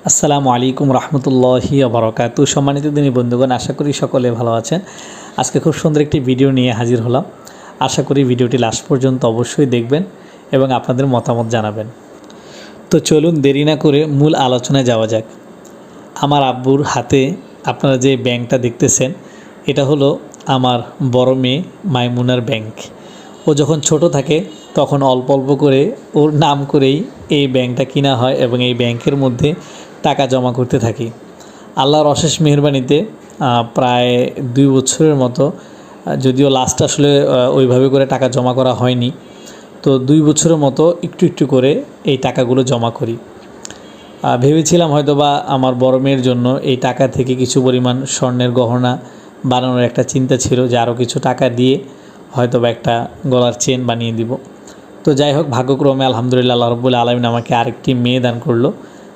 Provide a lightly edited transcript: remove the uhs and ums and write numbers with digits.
আসসালামু আলাইকুম রহমতুল্লাহি বারাকাতু। সম্মানিত দিনী বন্ধুগণ, আশা করি সকলে ভালো আছেন। আজকে খুব সুন্দর একটি ভিডিও নিয়ে হাজির হলাম। আশা করি ভিডিওটি লাস্ট পর্যন্ত অবশ্যই দেখবেন এবং আপনাদের মতামত জানাবেন। তো চলুন দেরি না করে মূল আলোচনায় যাওয়া যাক। আমার আব্বুর হাতে আপনারা যে ব্যাংকটা দেখতেছেন, এটা হলো আমার বড় মেয়ে মাইমুনার ব্যাংক। ও যখন ছোট থাকে তখন অল্প অল্প করে ওর নাম করেই এই ব্যাংকটা কিনা হয় এবং এই ব্যাংকের মধ্যে টাকা জমা করতে থাকি। আল্লাহর অশেষ মেহেরবানিতে প্রায় 2 বছরের মতো, যদিও লাস্ট আসলে ওইভাবে করে টাকা জমা করা হয়নি, তো 2 বছরের মতো একটু একটু করে এই টাকাগুলো জমা করি। ভেবেছিলাম হয়তোবা আমার বড় মেয়ের জন্য এই টাকা থেকে কিছু পরিমাণ স্বর্ণের গহনা বানানোর একটা চিন্তা ছিল, যে আরও কিছু টাকা দিয়ে হয়তোবা একটা গলার চেন বানিয়ে দিব। তো যাই হোক, ভাগ্যক্রমে আলহামদুলিল্লাহ আল্লাহ রাব্বুল আলামিন আমাকে আরেকটি মেয়ে দান করলো।